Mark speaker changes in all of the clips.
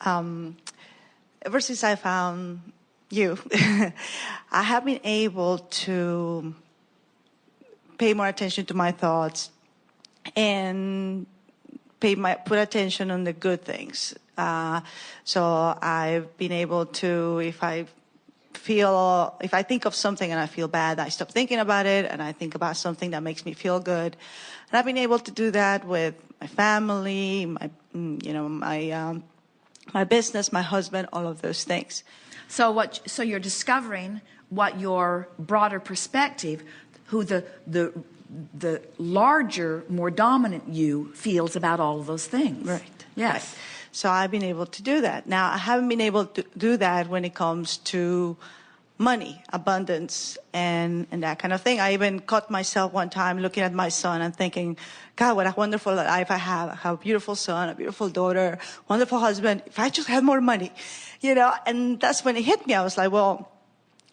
Speaker 1: ever since I found you, I have been able to pay more attention to my thoughts and put attention on the good things. So I've been able to, if I think of something and I feel bad, I stop thinking about it and I think about something that makes me feel good. And I've been able to do that with my family, my business, my husband, all of those things.
Speaker 2: So you're discovering what your broader perspective, who the larger, more dominant you feels about all of those things.
Speaker 1: Right.
Speaker 2: Yes.
Speaker 1: Right. So I've been able to do that. Now, I haven't been able to do that when it comes to money, abundance, and that kind of thing. I even caught myself one time looking at my son and thinking, God, what a wonderful life I have. I have a beautiful son, a beautiful daughter, wonderful husband. If I just had more money, and that's when it hit me. I was like, well,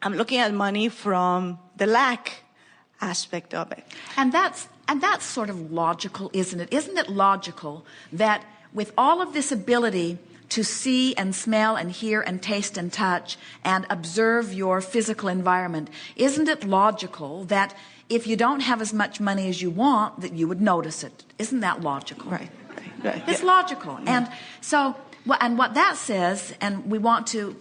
Speaker 1: I'm looking at money from the lack aspect of it.
Speaker 2: And that's sort of logical, isn't it? Isn't it logical that with all of this ability to see and smell and hear and taste and touch and observe your physical environment, isn't it logical that if you don't have as much money as you want, that you would notice it? Isn't that logical?
Speaker 1: Right.
Speaker 2: It's logical. Yeah. And so, and what that says, and we want to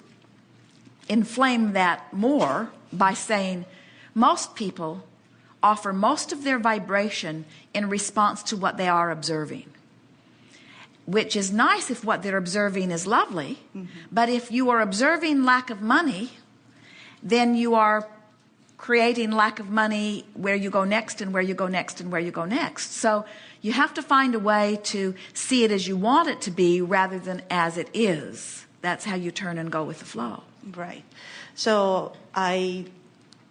Speaker 2: inflame that more by saying most people offer most of their vibration in response to what they are observing. Which is nice if what they're observing is lovely, but if you are observing lack of money, then you are creating lack of money where you go next and where you go next and where you go next. So you have to find a way to see it as you want it to be rather than as it is. That's how you turn and go with the flow.
Speaker 1: Right. So I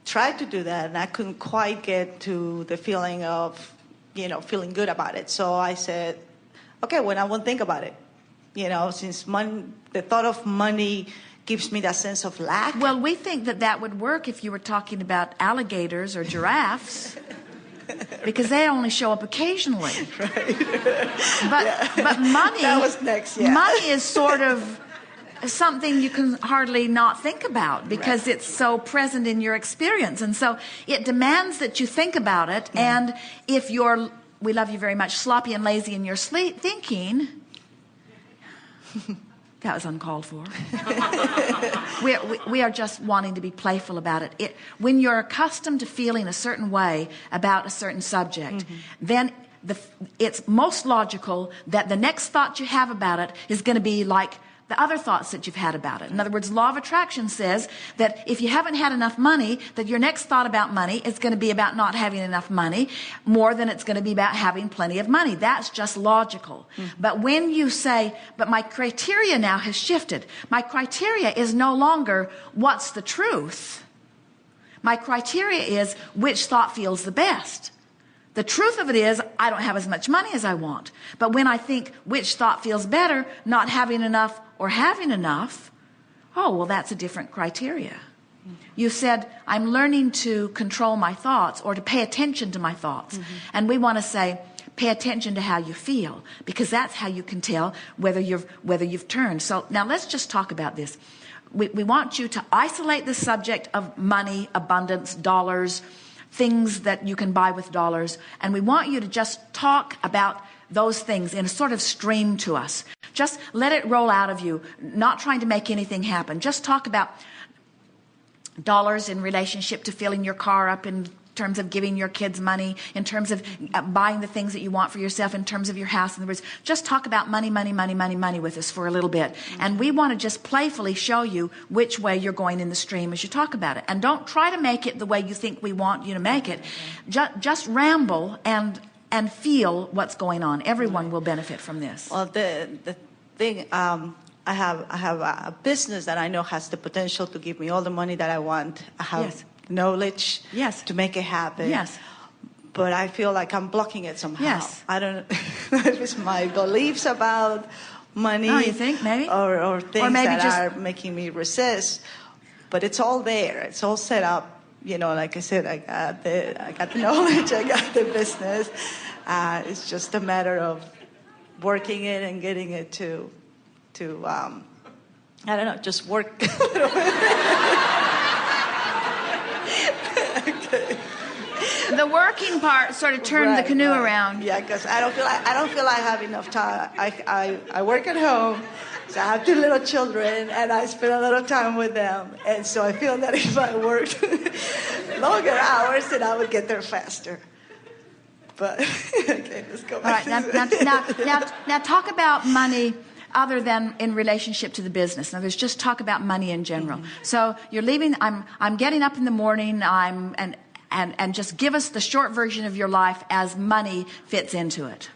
Speaker 1: tried to do that and I couldn't quite get to the feeling of, feeling good about it. So I said, okay, well, I won't think about it. Since the thought of money gives me that sense of lack.
Speaker 2: Well, we think that would work if you were talking about alligators or giraffes, because they only show up occasionally.
Speaker 1: Right.
Speaker 2: But money,
Speaker 1: that was next, yeah.
Speaker 2: Money is sort of something you can hardly not think about because it's so present in your experience. And so it demands that you think about it. And if you're, we love you very much, sloppy and lazy in your thinking, that was uncalled for. We are just wanting to be playful about it. When you're accustomed to feeling a certain way about a certain subject, then it's most logical that the next thought you have about it is going to be like the other thoughts that you've had about it. In other words, law of attraction says that if you haven't had enough money, that your next thought about money is going to be about not having enough money more than it's going to be about having plenty of money. That's just logical. But when you say, but my criteria now has shifted. My criteria is no longer what's the truth. My criteria is which thought feels the best. The truth of it is, I don't have as much money as I want. But when I think which thought feels better, not having enough or having enough, oh, well, that's a different criteria. You said, I'm learning to control my thoughts or to pay attention to my thoughts. And we want to say, pay attention to how you feel, because that's how you can tell whether you've turned. So now let's just talk about this. We want you to isolate the subject of money, abundance, dollars, things that you can buy with dollars, and we want you to just talk about those things in a sort of stream to us. Just let it roll out of you, not trying to make anything happen. Just talk about dollars in relationship to filling your car up, in terms of giving your kids money, in terms of buying the things that you want for yourself, in terms of your house. In other words, just talk about money, money, money, money, money with us for a little bit. And we want to just playfully show you which way you're going in the stream as you talk about it. And don't try to make it the way you think we want you to make it. Just ramble and feel what's going on. Everyone will benefit from this.
Speaker 1: Well, the thing, I have a business that I know has the potential to give me all the money that I want. I have knowledge to make it happen.
Speaker 2: Yes.
Speaker 1: But I feel like I'm blocking it somehow.
Speaker 2: Yes.
Speaker 1: I don't know if it's my beliefs about money.
Speaker 2: Oh, you think maybe?
Speaker 1: Or things that are making me resist. But it's all there. It's all set up. Like I said, I got the knowledge, I got the business. It's just a matter of working it and getting it to to I don't know, just work. Okay.
Speaker 2: The working part sort of turned the canoe around.
Speaker 1: Yeah, because I don't feel like I have enough time. I work at home, so I have 2 little children, and I spend a little time with them. And so I feel that if I worked longer hours, then I would get there faster. But okay, let's go back.
Speaker 2: All right, now talk about money other than in relationship to the business. Now, there's just talk about money in general. Mm-hmm. So you're leaving. I'm getting up in the morning. And just give us the short version of your life as money fits into it.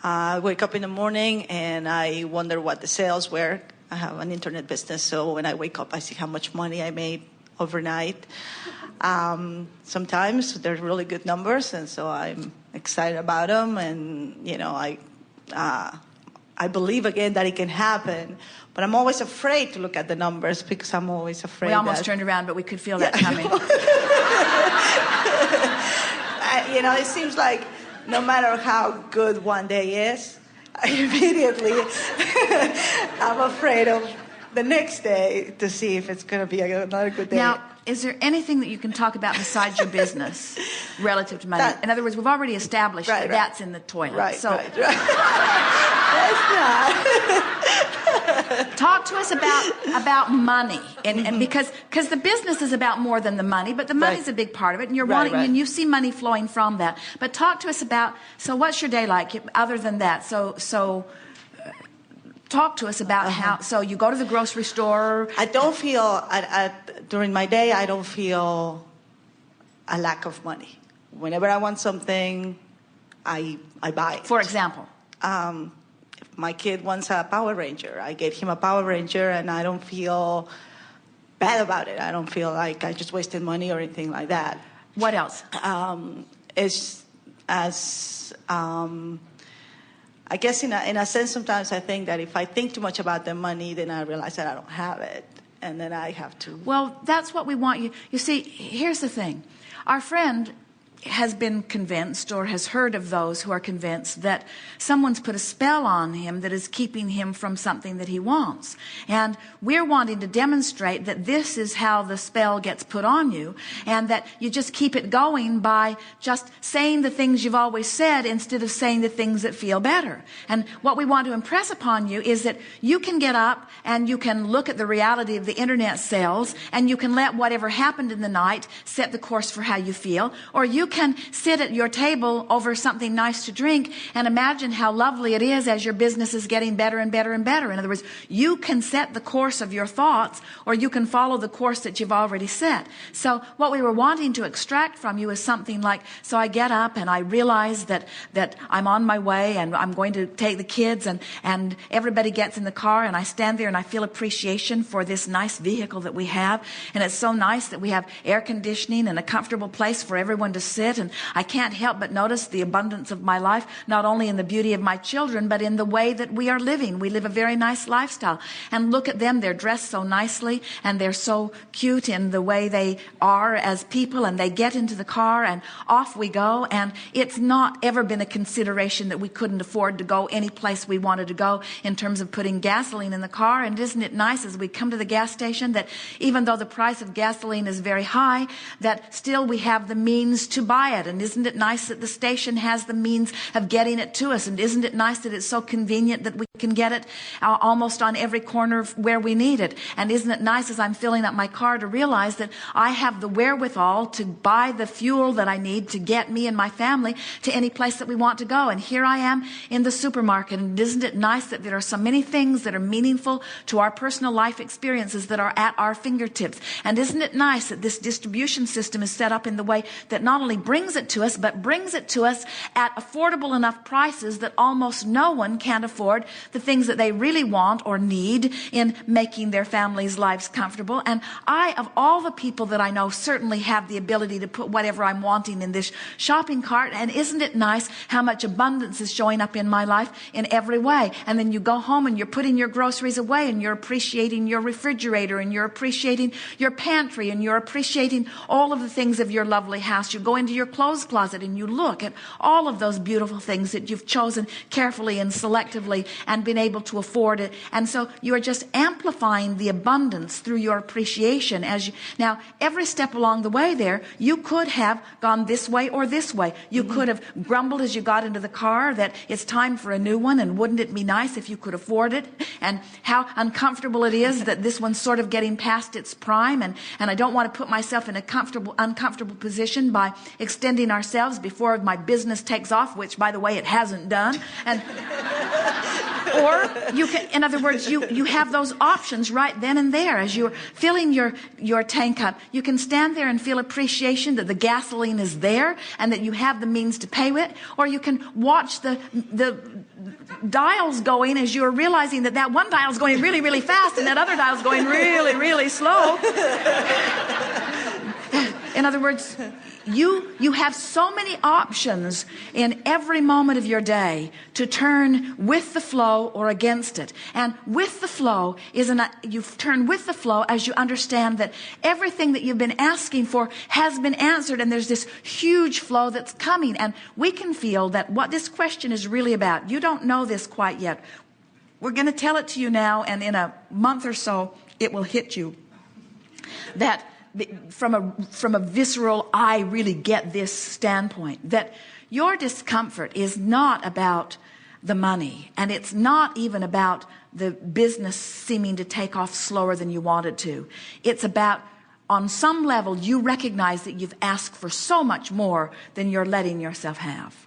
Speaker 1: I wake up in the morning and I wonder what the sales were. I have an internet business, so when I wake up, I see how much money I made overnight. Sometimes they're really good numbers, and so I'm excited about them. And I believe again that it can happen, but I'm always afraid to look at the numbers because I'm always afraid.
Speaker 2: We almost turned around, but we could feel that coming.
Speaker 1: It seems like no matter how good one day is, immediately I'm afraid of the next day to see if it's going to be another good day.
Speaker 2: Now, is there anything that you can talk about besides your business relative to money? In other words, we've already established that that's in the toilet.
Speaker 1: Right.
Speaker 2: Talk to us about money, and because the business is about more than the money, but the money's a big part of it, and you're wanting, and you see money flowing from that. But talk to us about, so what's your day like other than that? So talk to us about how. So you go to the grocery store.
Speaker 1: I don't feel during my day. I don't feel a lack of money. Whenever I want something, I buy it.
Speaker 2: For example.
Speaker 1: My kid wants a Power Ranger. I get him a Power Ranger, and I don't feel bad about it. I don't feel like I just wasted money or anything like that.
Speaker 2: What else?
Speaker 1: It's as I guess in a sense, sometimes I think that if I think too much about the money, then I realize that I don't have it, and then I have to.
Speaker 2: Well, that's what we want you. You see, here's the thing. Our friend has been convinced, or has heard of those who are convinced, that someone's put a spell on him that is keeping him from something that he wants. And we're wanting to demonstrate that this is how the spell gets put on you, and that you just keep it going by just saying the things you've always said instead of saying the things that feel better. And what we want to impress upon you is that you can get up and you can look at the reality of the internet sales, and you can let whatever happened in the night set the course for how you feel, or you can sit at your table over something nice to drink and imagine how lovely it is as your business is getting better and better and better. In other words, you can set the course of your thoughts, or you can follow the course that you've already set. So what we were wanting to extract from you is something like, so I get up and I realize that I'm on my way and I'm going to take the kids, and everybody gets in the car, and I stand there and I feel appreciation for this nice vehicle that we have. And it's so nice that we have air conditioning and a comfortable place for everyone to sit. And I can't help but notice the abundance of my life, not only in the beauty of my children, but in the way that we are living. We live a very nice lifestyle. And look at them. They're dressed so nicely, and they're so cute in the way they are as people, and they get into the car and off we go. And it's not ever been a consideration that we couldn't afford to go any place we wanted to go in terms of putting gasoline in the car. And isn't it nice as we come to the gas station that even though the price of gasoline is very high, that still we have the means to buy it? And isn't it nice that the station has the means of getting it to us? And isn't it nice that it's so convenient that we can get it almost on every corner where we need it? And isn't it nice as I'm filling up my car to realize that I have the wherewithal to buy the fuel that I need to get me and my family to any place that we want to go? And here I am in the supermarket. And isn't it nice that there are so many things that are meaningful to our personal life experiences that are at our fingertips? And isn't it nice that this distribution system is set up in the way that not only brings it to us, but brings it to us at affordable enough prices that almost no one can afford the things that they really want or need in making their families' lives comfortable. And I, of all the people that I know, certainly have the ability to put whatever I'm wanting in this shopping cart. And isn't it nice how much abundance is showing up in my life in every way? And then you go home and you're putting your groceries away, and you're appreciating your refrigerator, and you're appreciating your pantry, and you're appreciating all of the things of your lovely house. You go into into your clothes closet and you look at all of those beautiful things that you've chosen carefully and selectively and been able to afford it. And so you are just amplifying the abundance through your appreciation. Now, every step along the way there, you could have gone this way or this way. You could have grumbled as you got into the car that it's time for a new one, and wouldn't it be nice if you could afford it, and how uncomfortable it is that this one's sort of getting past its prime, and I don't want to put myself in a uncomfortable position by extending ourselves before my business takes off, which, by the way, it hasn't done. And or you can, in other words, you have those options right then and there as you're filling your tank up. You can stand there and feel appreciation that the gasoline is there and that you have the means to pay it, or you can watch the dials going as you're realizing that one dial's going really, really fast and that other dial's going really, really slow. In other words, you have so many options in every moment of your day to turn with the flow or against it. And with the flow you turn with the flow as you understand that everything that you've been asking for has been answered, and there's this huge flow that's coming. And we can feel that what this question is really about, you don't know this quite yet. We're going to tell it to you now, and in a month or so, it will hit you. That from a visceral, I really get this standpoint, that your discomfort is not about the money, and it's not even about the business seeming to take off slower than you want it to. It's about, on some level, you recognize that you've asked for so much more than you're letting yourself have.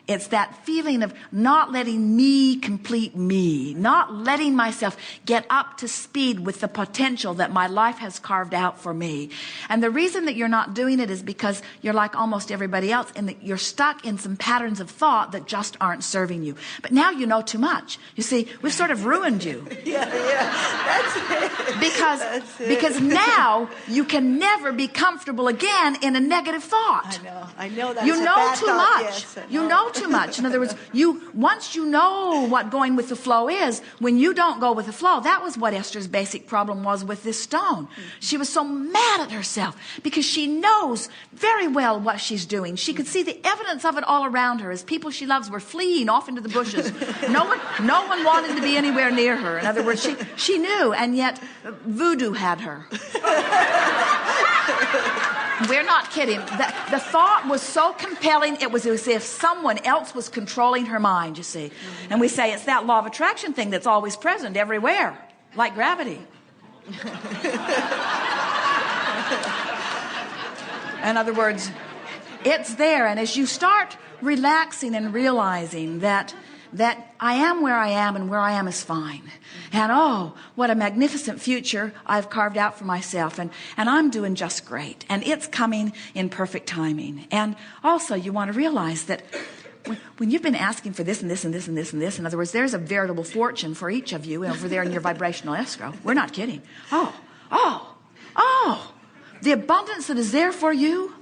Speaker 2: It's that feeling of not letting me complete me, not letting myself get up to speed with the potential that my life has carved out for me. And the reason that you're not doing it is because you're like almost everybody else, and that you're stuck in some patterns of thought that just aren't serving you. But now you know too much. You see, we've sort of ruined you.
Speaker 1: Yeah, that's it.
Speaker 2: Because now you can never be comfortable again in a negative thought.
Speaker 1: I know that's
Speaker 2: you
Speaker 1: a
Speaker 2: know
Speaker 1: bad
Speaker 2: too
Speaker 1: thought.
Speaker 2: much.
Speaker 1: Yes,
Speaker 2: you know too much. In other words, once you know what going with the flow is, when you don't go with the flow, that was what Esther's basic problem was with this stone. She was so mad at herself because she knows very well what she's doing. She could see the evidence of it all around her as people she loves were fleeing off into the bushes. No one wanted to be anywhere near her. In other words, she knew, and yet voodoo had her. We're not kidding. The thought was so compelling, it was as if someone else was controlling her mind, you see. And we say it's that law of attraction thing that's always present everywhere, like gravity. In other words, it's there. And as you start relaxing and realizing that I am where I am, and where I am is fine. And oh, what a magnificent future I've carved out for myself. And I'm doing just great. And it's coming in perfect timing. And also you want to realize that when you've been asking for this and this and this and this and this, in other words, there's a veritable fortune for each of you over there in your vibrational escrow. We're not kidding. Oh, the abundance that is there for you,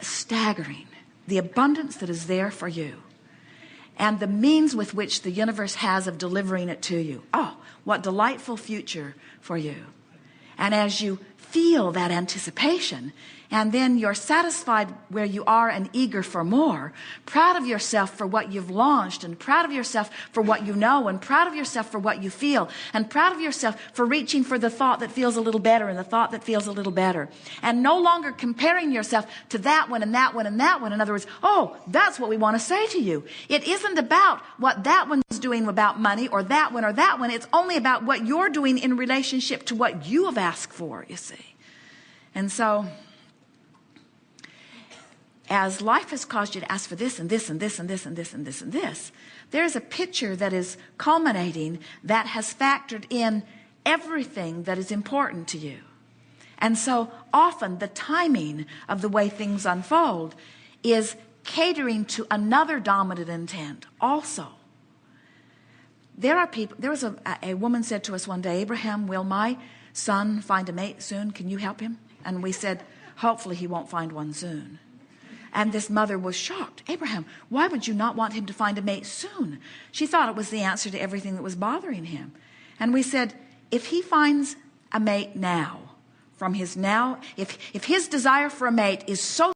Speaker 2: staggering. The abundance that is there for you. And the means with which the universe has of delivering it to you. Oh, what delightful future for you. And as you feel that anticipation, and then you're satisfied where you are and eager for more, proud of yourself for what you've launched, and proud of yourself for what you know, and proud of yourself for what you feel, and proud of yourself for reaching for the thought that feels a little better and the thought that feels a little better. And no longer comparing yourself to that one and that one and that one. In other words, oh, that's what we want to say to you. It isn't about what that one's doing about money, or that one or that one. It's only about what you're doing in relationship to what you have asked for, you see. And so, as life has caused you to ask for this and this and this and this and this and this and this, there's a picture that is culminating that has factored in everything that is important to you. And so often the timing of the way things unfold is catering to another dominant intent also. There was a woman said to us one day, Abraham, will my son find a mate soon? Can you help him? And we said, hopefully he won't find one soon. And this mother was shocked. Abraham, why would you not want him to find a mate soon? She thought it was the answer to everything that was bothering him. And we said, if he finds a mate now, from his now, if his desire for a mate is so